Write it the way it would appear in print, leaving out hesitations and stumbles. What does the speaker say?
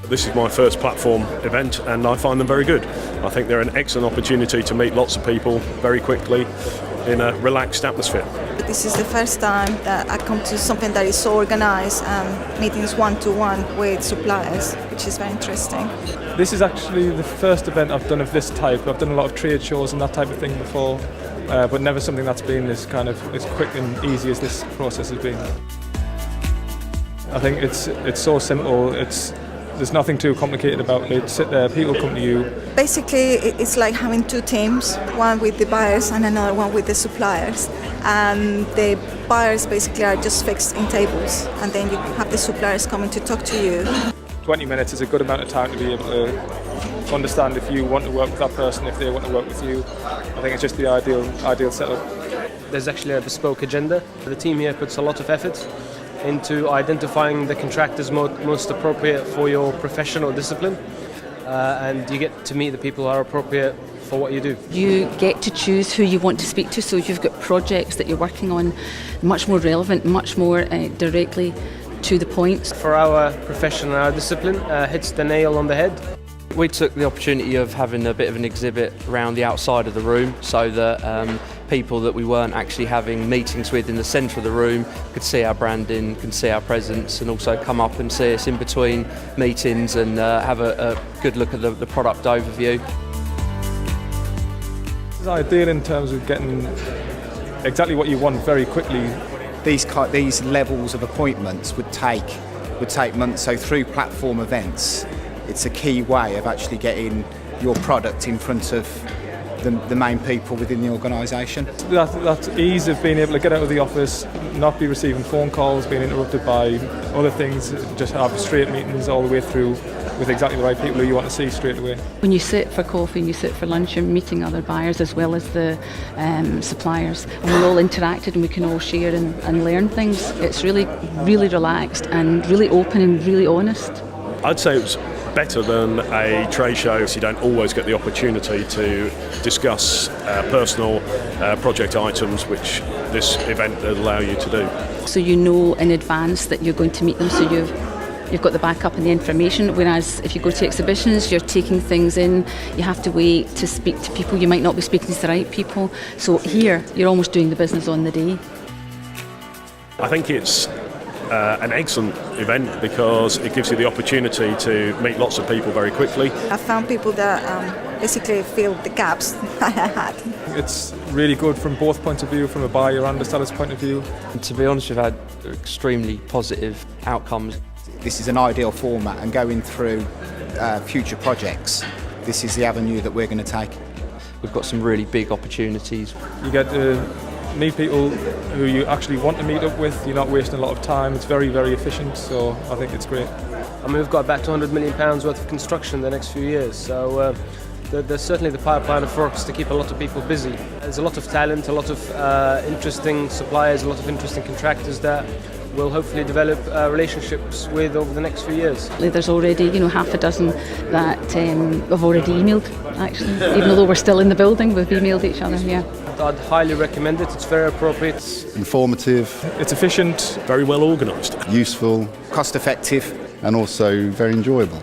This is my first platform event and I find them very good. I think they're an excellent opportunity to meet lots of people very quickly in a relaxed atmosphere. This is the first time that I come to something that is so organised and meetings one-to-one with suppliers, which is very interesting. This is actually the first event I've done of this type. I've done a lot of trade shows and that type of thing before, but never something that's been as quick and easy as this process has been. I think it's so simple. There's nothing too complicated about it. Sit there, people come to you. Basically, it's like having two teams, one with the buyers and another one with the suppliers. And the buyers basically are just fixed in tables, and then you have the suppliers coming to talk to you. 20 minutes is a good amount of time to be able to understand if you want to work with that person, if they want to work with you. I think it's just the ideal setup. There's actually a bespoke agenda. The team here puts a lot of effort into identifying the contractors most appropriate for your professional discipline, and you get to meet the people who are appropriate for what you do. You get to choose who you want to speak to, so you've got projects that you're working on much more relevant, much more directly to the point. For our profession and our discipline, hits the nail on the head. We took the opportunity of having a bit of an exhibit around the outside of the room so that people that we weren't actually having meetings with in the centre of the room could see our branding, can see our presence, and also come up and see us in between meetings and have a good look at the product overview. It's ideal in terms of getting exactly what you want very quickly. These levels of appointments would take months, so through platform events it's a key way of actually getting your product in front of the main people within the organisation. That ease of being able to get out of the office, not be receiving phone calls, being interrupted by other things, just have straight meetings all the way through with exactly the right people who you want to see straight away. When you sit for coffee and you sit for lunch, you're meeting other buyers as well as the suppliers, and we're all interacted and we can all share and learn things. It's really, really relaxed and really open and really honest. I'd say it was better than a trade show. You don't always get the opportunity to discuss personal project items, which this event will allow you to do. So you know in advance that you're going to meet them, so you've got the backup and the information, whereas if you go to exhibitions, you're taking things in, you have to wait to speak to people, you might not be speaking to the right people. So here, you're almost doing the business on the day. I think it's an excellent event because it gives you the opportunity to meet lots of people very quickly. I found people that basically filled the gaps that I had. It's really good from both points of view, from a buyer and a seller's point of view. And to be honest, we've had extremely positive outcomes. This is an ideal format, and going through future projects, this is the avenue that we're going to take. We've got some really big opportunities. You get to meet people who you actually want to meet up with. You're not wasting a lot of time. It's very, very efficient, so I think it's great. I mean, we've got about £200 million worth of construction in the next few years, so there's certainly the pipeline for us to keep a lot of people busy. There's a lot of talent, a lot of interesting suppliers, a lot of interesting contractors that we'll hopefully develop relationships with over the next few years. There's already, half a dozen that I've already emailed, actually. Even though we're still in the building, we've emailed each other, yeah. I'd highly recommend it. It's very appropriate. Informative. It's efficient. Very well organised. Useful. Cost effective. And also very enjoyable.